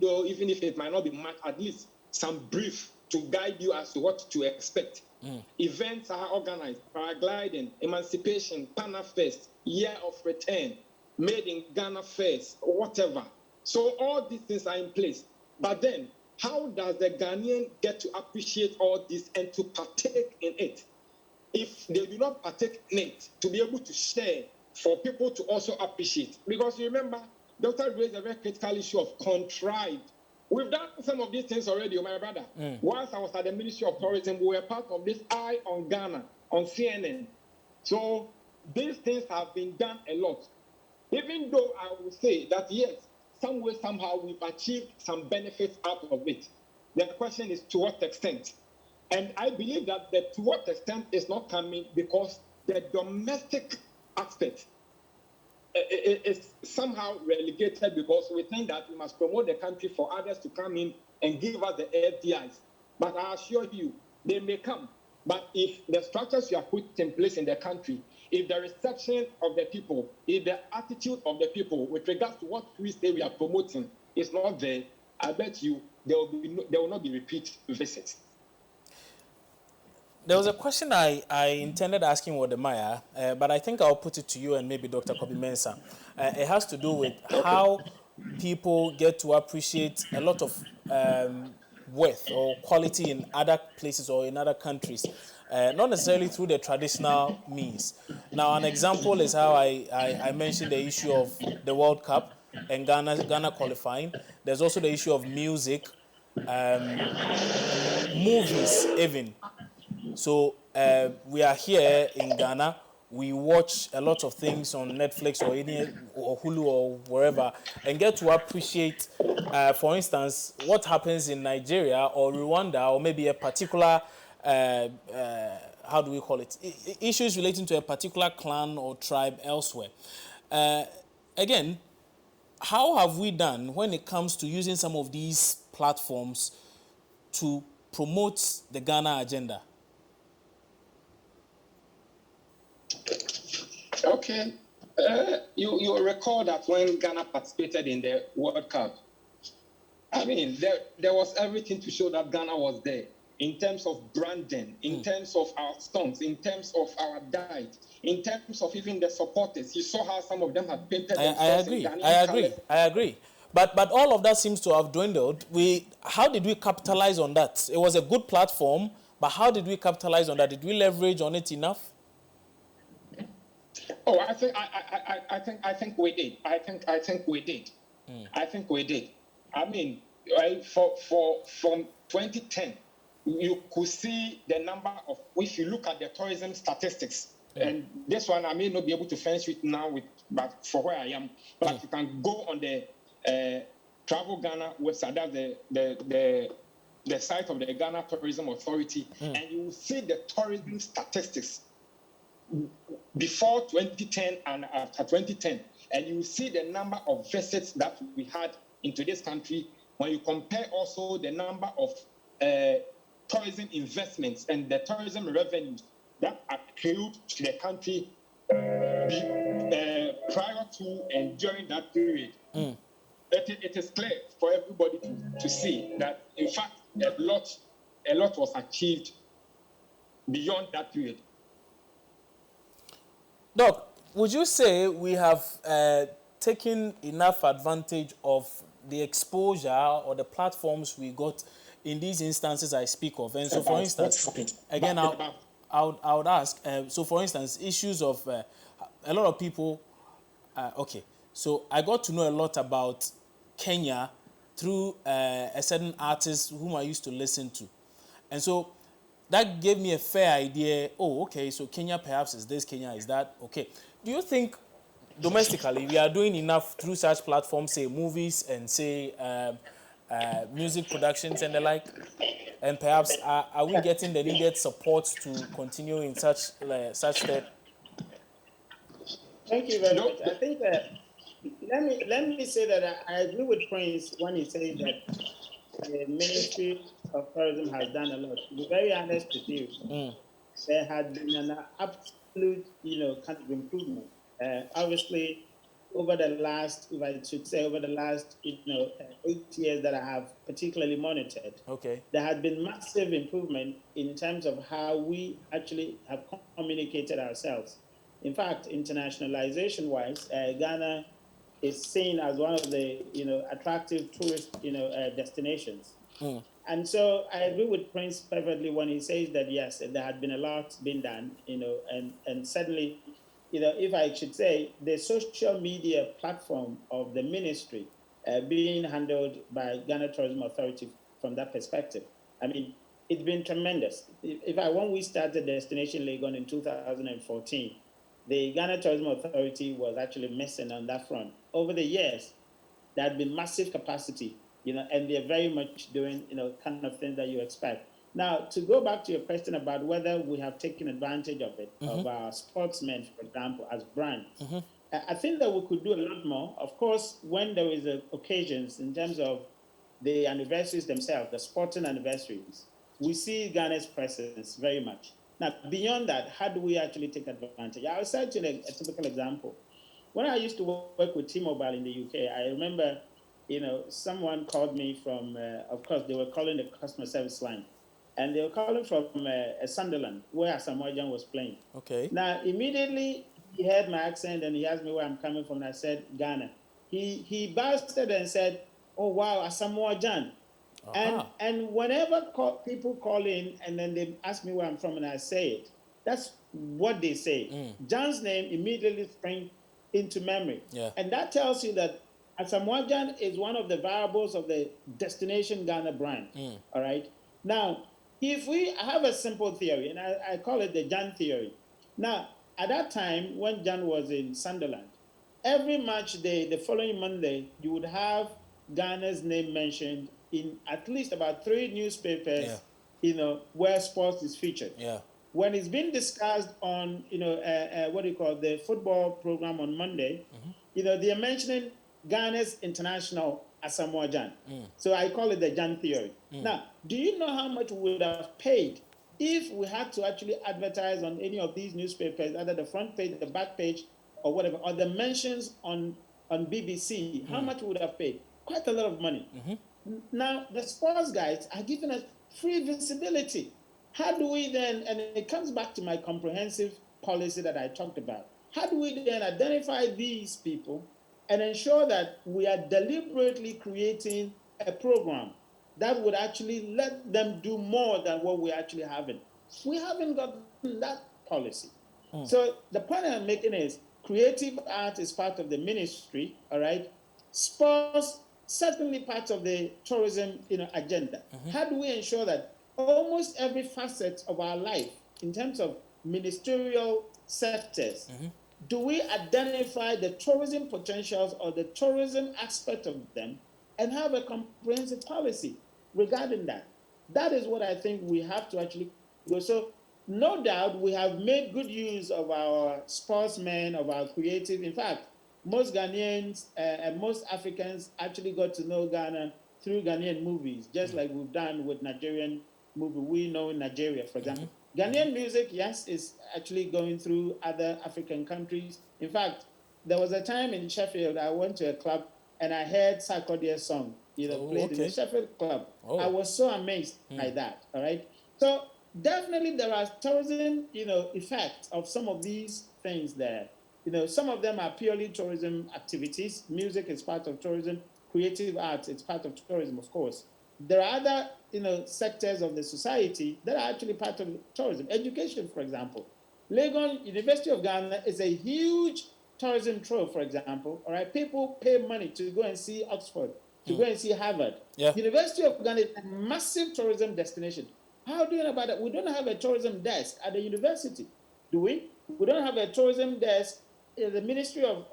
if it might not be much, at least some brief to guide you as to what to expect. Events are organized: paragliding, emancipation, Pana Fest, Year of Return, Made in Ghana Fest, whatever. So all these things are in place. But then, how does the Ghanaian get to appreciate all this and to partake in it? If they do not partake in it, to be able to share, for people to also appreciate. Because you remember, Dr. raised a very critical issue of contrived. We've done some of these things already, my brother. Whilst I was at the Ministry of Tourism, we were part of this Eye on Ghana on CNN. So these things have been done a lot. Even though I would say that, yes, some way, somehow, we've achieved some benefits out of it. The question is to what extent? And I believe that the to what extent is not coming because the domestic aspect is somehow relegated, because we think that we must promote the country for others to come in and give us the FDIs. But I assure you, they may come. But if the structures you have put in place in the country, if the reception of the people, if the attitude of the people with regards to what we say we are promoting is not there, I bet you there will not be repeat visits. There was a question I intended asking Wodemaya, but I think I'll put it to you and maybe Dr. Kwabena Mensah. It has to do with how people get to appreciate a lot of worth or quality in other places or in other countries, not necessarily through the traditional means. Now, an example is how I mentioned the issue of the World Cup and Ghana qualifying. There's also the issue of music, movies even. So we are here in Ghana. We watch a lot of things on Netflix or any or Hulu or wherever, and get to appreciate, for instance, what happens in Nigeria or Rwanda or maybe a particular, how do we call it, issues relating to a particular clan or tribe elsewhere. Again, how have we done when it comes to using some of these platforms to promote the Ghana agenda? Okay. You recall that when Ghana participated in the World Cup, I mean, there was everything to show that Ghana was there in terms of branding, in terms of our songs, in terms of our diet, in terms of even the supporters. You saw how some of them had painted themselves in Ghanaian colours. I agree. But all of that seems to have dwindled. How did we capitalize on that? It was a good platform, but how did we capitalize on that? Did we leverage on it enough? Oh, I think we did. I think we did. I think we did. I mean, from 2010, you could see the number of. If you look at the tourism statistics, and this one I may not be able to fence it now but for where I am, but you can go on the Travel Ghana website, that's the site of the Ghana Tourism Authority, and you will see the tourism statistics before 2010 and after 2010, and you see the number of visits that we had into this country when you compare also the number of tourism investments and the tourism revenues that accrued to the country prior to and during that period. It is clear for everybody to see that, in fact, a lot was achieved beyond that period. Doc, would you say we have taken enough advantage of the exposure or the platforms we got in these instances I speak of? And so, for instance, again, I would ask, so for instance, issues of a lot of people, okay, so I got to know a lot about Kenya through a certain artist whom I used to listen to. And so that gave me a fair idea. Oh, okay, so Kenya perhaps is this, Kenya is that. Okay. Do you think domestically we are doing enough through such platforms, say movies and say music productions and the like? And perhaps are we getting the needed support to continue in such step? Thank you very much. I think that let me say that I agree with Prince when he says that the Ministry of Tourism has done a lot. To be very honest with you, there had been an absolute, kind of improvement. Obviously, over the last, if I should say, over the last, 8 years that I have particularly monitored, there had been massive improvement in terms of how we actually have communicated ourselves. In fact, internationalization-wise, Ghana is seen as one of the, attractive tourist, destinations. And so I agree with Prince perfectly when he says that, yes, there had been a lot being done, and certainly, if I should say, the social media platform of the ministry being handled by Ghana Tourism Authority from that perspective, I mean, it's been tremendous. When we started Destination Legon in 2014, the Ghana Tourism Authority was actually missing on that front. Over the years, there had been massive capacity, and they're very much doing, kind of things that you expect. Now, to go back to your question about whether we have taken advantage of it, of our sportsmen, for example, as brand, I think that we could do a lot more. Of course, when there is occasions in terms of the anniversaries themselves, the sporting anniversaries, we see Ghana's presence very much. Now, beyond that, how do we actually take advantage? I'll cite you a typical example. When I used to work with T-Mobile in the UK, I remember, someone called me from, of course, they were calling the customer service line. And they were calling from Sunderland, where Asamoah Gyan was playing. Okay. Now, immediately, he heard my accent and he asked me where I'm coming from. And I said, Ghana. He busted and said, oh, wow, Asamoah Gyan. And whenever people call in and then they ask me where I'm from and I say it, that's what they say. John's name immediately springs into memory. Yeah. And that tells you that Asamoah is one of the variables of the Destination Ghana brand. All right. Now, if we have a simple theory, and I call it the Jan theory. Now, at that time, when Jan was in Sunderland, every match day, the following Monday, you would have Ghana's name mentioned in at least about 3 newspapers, where sports is featured. Yeah. When it's been discussed on, the football program on Monday, they're mentioning Ghana's international Asamoah Gyan. So I call it the Gyan theory. Now, do you know how much we would have paid if we had to actually advertise on any of these newspapers, either the front page, the back page, or whatever, or the mentions on BBC? How much we would have paid? Quite a lot of money. Now, the sports guys are giving us free visibility. How do we then, and it comes back to my comprehensive policy that I talked about, how do we then identify these people and ensure that we are deliberately creating a program that would actually let them do more than what we're actually having? We haven't gotten that policy. So the point I'm making is creative art is part of the ministry, all right? Sports, certainly part of the tourism agenda. How do we ensure that almost every facet of our life, in terms of ministerial sectors, do we identify the tourism potentials or the tourism aspect of them and have a comprehensive policy regarding that? That is what I think we have to actually go. So no doubt we have made good use of our sportsmen, of our creative. In fact, most Ghanaians and most Africans actually got to know Ghana through Ghanaian movies, just like we've done with Nigerian movie. We know Nigeria, for example. Ghanaian music, yes, is actually going through other African countries. In fact, there was a time in Sheffield, I went to a club and I heard Sarkodie's song, played in the Sheffield club. I was so amazed by that, all right? So definitely there are tourism, effects of some of these things there. Some of them are purely tourism activities. Music is part of tourism. Creative arts, it's part of tourism, of course. There are other, sectors of the society that are actually part of tourism. Education, for example. Legon University of Ghana is a huge tourism trove, for example. All right, people pay money to go and see Oxford, to go and see Harvard. Yeah. University of Ghana is a massive tourism destination. How do you know about that? We don't have a tourism desk at the university, do we? We don't have a tourism desk in the Ministry of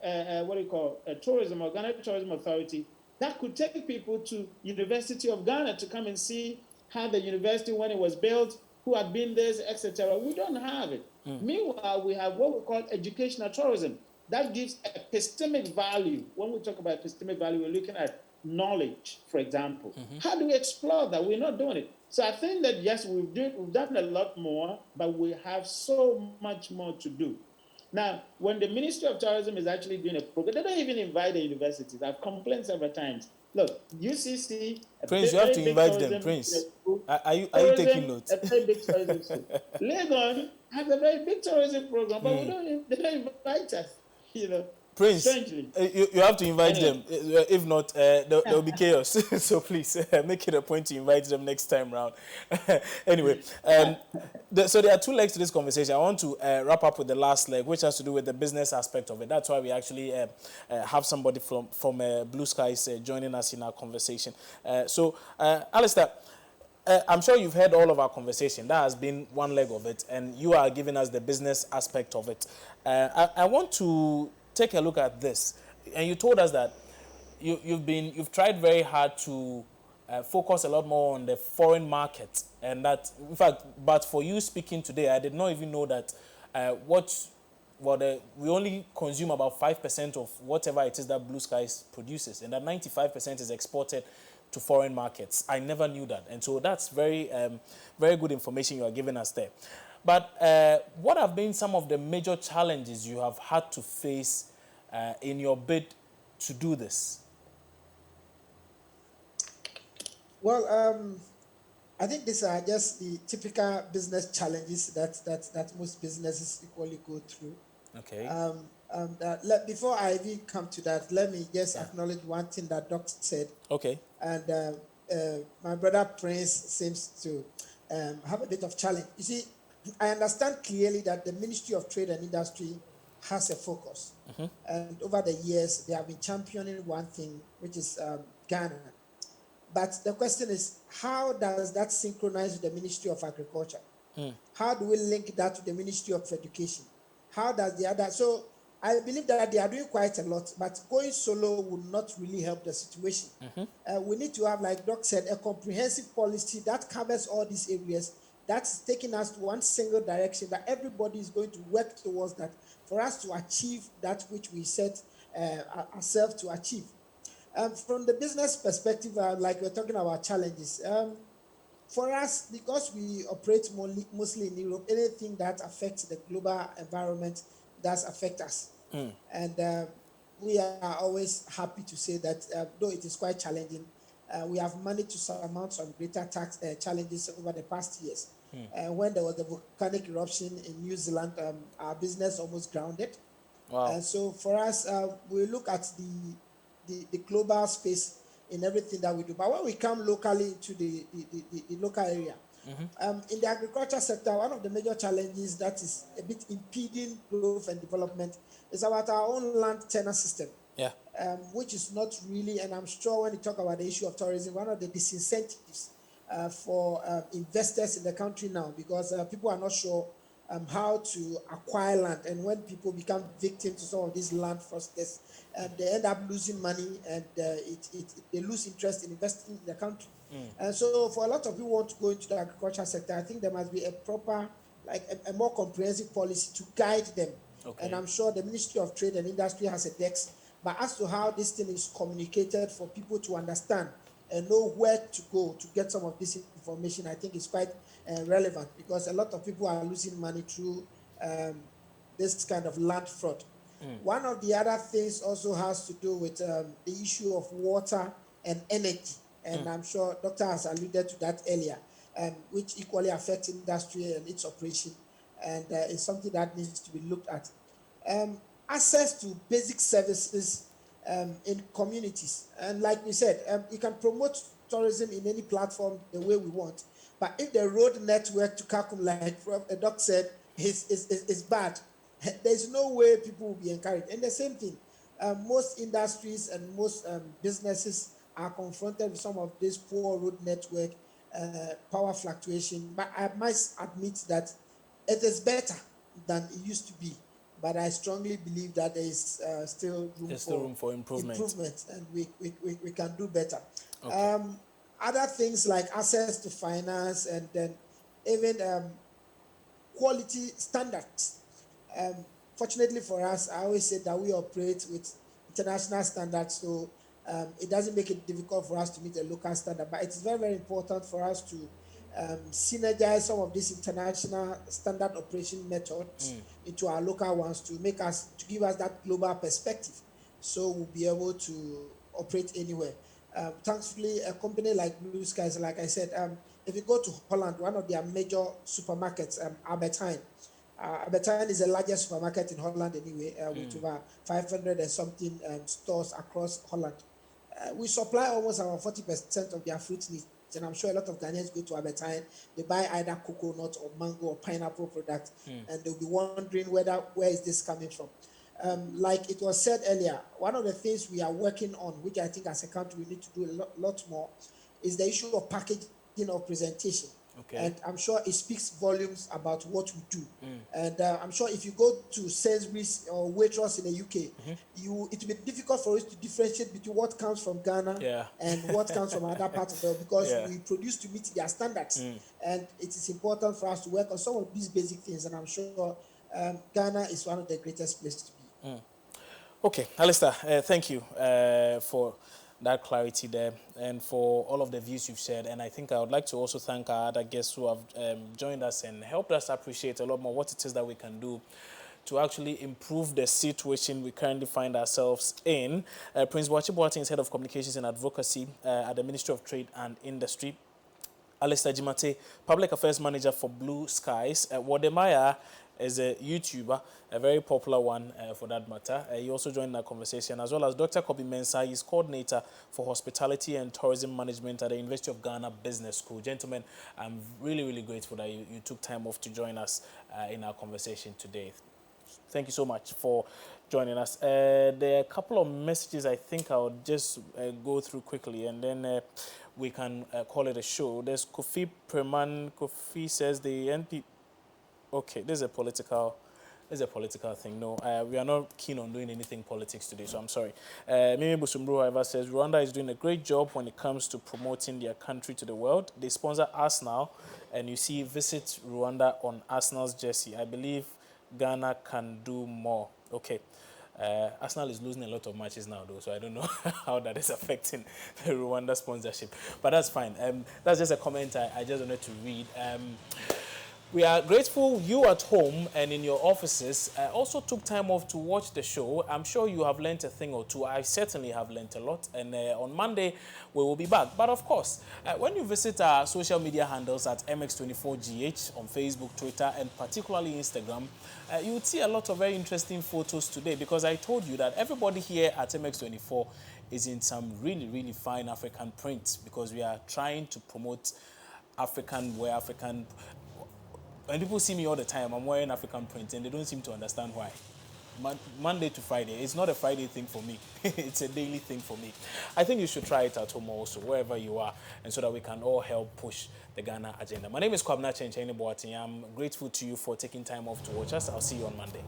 Tourism or Ghana Tourism Authority that could take people to University of Ghana to come and see how the university, when it was built, who had been there, etc. We don't have it. Meanwhile, we have what we call educational tourism. That gives epistemic value. When we talk about epistemic value, we're looking at knowledge, for example. How do we explore that? We're not doing it. So I think that, yes, we've done a lot more, but we have so much more to do. Now, when the Ministry of Tourism is actually doing a program, they don't even invite the universities. I've complained several times. Look, UCC... Prince, you have to invite them, Prince. Are you taking notes? A very big tourism school. Legon has a very big tourism program, but they don't invite us, Prince, strangely. You have to invite them. If not, there'll be chaos. So please, make it a point to invite them next time round. Anyway, so there are 2 legs to this conversation. I want to wrap up with the last leg, which has to do with the business aspect of it. That's why we actually have somebody from Blue Skies joining us in our conversation. So, Alistair, I'm sure you've heard all of our conversation. That has been one leg of it, and you are giving us the business aspect of it. I want to take a look at this, and you told us that you've tried very hard to focus a lot more on the foreign market, and that, in fact, but for you speaking today, I did not even know that we only consume about 5% of whatever it is that Blue Skies produces, and that 95% is exported to foreign markets. I never knew that, and so that's very, very good information you are giving us there. But what have been some of the major challenges you have had to face in your bid to do this? Well, I think these are just the typical business challenges that most businesses equally go through. Okay. Before I even come to that, let me just acknowledge one thing that Doc said. Okay. And my brother Prince seems to have a bit of challenge. You see, I understand clearly that the Ministry of Trade and Industry has a focus. And over the years, they have been championing one thing, which is Ghana. But the question is, how does that synchronize with the Ministry of Agriculture? How do we link that to the Ministry of Education? How does the other? So I believe that they are doing quite a lot, but going solo would not really help the situation. We need to have, like Doc said, a comprehensive policy that covers all these areas, that's taking us to one single direction, that everybody is going to work towards that for us to achieve that which we set ourselves to achieve. From the business perspective, like we're talking about challenges, for us, because we operate mostly in Europe, anything that affects the global environment does affect us. And we are always happy to say that though it is quite challenging, we have managed to surmount some greater tax challenges over the past years. When there was a volcanic eruption in New Zealand, our business almost grounded. Wow. And so for us, we look at the global space in everything that we do. But when we come locally to the local area, in the agriculture sector, one of the major challenges that is a bit impeding growth and development is about our own land tenure system. Yeah. Which is not really, and I'm sure when you talk about the issue of tourism, one of the disincentives for investors in the country now, because people are not sure how to acquire land, and when people become victims to some of these land fraudsters, they end up losing money, and they lose interest in investing in the country. And so for a lot of people who want to go into the agriculture sector, I think there must be a proper, like a more comprehensive policy to guide them. Okay. And I'm sure the Ministry of Trade and Industry has a desk, but as to how this thing is communicated for people to understand and know where to go to get some of this information, I think is quite relevant, because a lot of people are losing money through this kind of land fraud. One of the other things also has to do with the issue of water and energy, and I'm sure Doctor has alluded to that earlier, which equally affects industry and its operation, and it's something that needs to be looked at. Access to basic services in communities. And like we said, we can promote tourism in any platform the way we want. But if the road network to Kakum, like the doc said, is bad, there's no way people will be encouraged. And the same thing, most industries and most businesses are confronted with some of this poor road network, power fluctuation. But I must admit that it is better than it used to be. But I strongly believe that there is still room for improvement, and we can do better. Okay. Other things like access to finance, and then even quality standards. Fortunately for us, I always say that we operate with international standards, so it doesn't make it difficult for us to meet a local standard. But it's very, very important for us to synergize some of these international standard operation methods into our local ones to give us that global perspective, so we'll be able to operate anywhere. Thankfully, a company like Blue Skies, like I said, if you go to Holland, one of their major supermarkets, Albert Heijn. Albert Heijn is the largest supermarket in Holland anyway, with over 500 and something stores across Holland. We supply almost about 40% of their fruit needs. And I'm sure a lot of Ghanaians go to Albert Heijn, they buy either coconut or mango or pineapple products, and they'll be wondering where is this coming from. Like it was said earlier, one of the things we are working on, which I think as a country we need to do a lot more, is the issue of packaging or presentation. Okay. And I'm sure it speaks volumes about what we do. And I'm sure if you go to Sainsbury's or Waitrose in the UK, it will be difficult for us to differentiate between what comes from Ghana and what comes from other parts of the world, because we produce to meet their standards. And it is important for us to work on some of these basic things. And I'm sure Ghana is one of the greatest places to be. Okay, Alistair, thank you for that clarity there and for all of the views you've shared. And I think I would like to also thank our other guests who have joined us and helped us appreciate a lot more what it is that we can do to actually improve the situation we currently find ourselves in. Prince Boakye Boateng is Head of Communications and Advocacy at the Ministry of Trade and Industry. Alistair Jimate, Public Affairs Manager for Blue Skies. Wodemaya is a YouTuber, a very popular one for that matter. He also joined our conversation, as well as Dr. Kobi Mensah. He's coordinator for hospitality and tourism management at the University of Ghana Business School. Gentlemen, I'm really, really grateful that you took time off to join us in our conversation today. Thank you so much for joining us. There are a couple of messages I think I'll just go through quickly, and then we can call it a show. There's Kofi Preman. Kofi says the NP. Okay, this is a political thing. No, we are not keen on doing anything politics today, so I'm sorry. Mimi Busumbru, however, says Rwanda is doing a great job when it comes to promoting their country to the world. They sponsor Arsenal, and you see, visit Rwanda on Arsenal's jersey. I believe Ghana can do more. Okay. Arsenal is losing a lot of matches now, though, so I don't know how that is affecting the Rwanda sponsorship. But that's fine. That's just a comment I just wanted to read. We are grateful you at home and in your offices also took time off to watch the show. I'm sure you have learnt a thing or two. I certainly have learnt a lot. And on Monday, we will be back. But of course, when you visit our social media handles at MX24GH on Facebook, Twitter, and particularly Instagram, you would see a lot of very interesting photos today, because I told you that everybody here at MX24 is in some really, really fine African print, because we are trying to promote African wear, African. When people see me all the time, I'm wearing African print, and they don't seem to understand why. Monday to Friday, it's not a Friday thing for me. It's a daily thing for me. I think you should try it at home also, wherever you are, and so that we can all help push the Ghana agenda. My name is Kwabena Kyenkyenhene Boateng. I'm grateful to you for taking time off to watch us. I'll see you on Monday.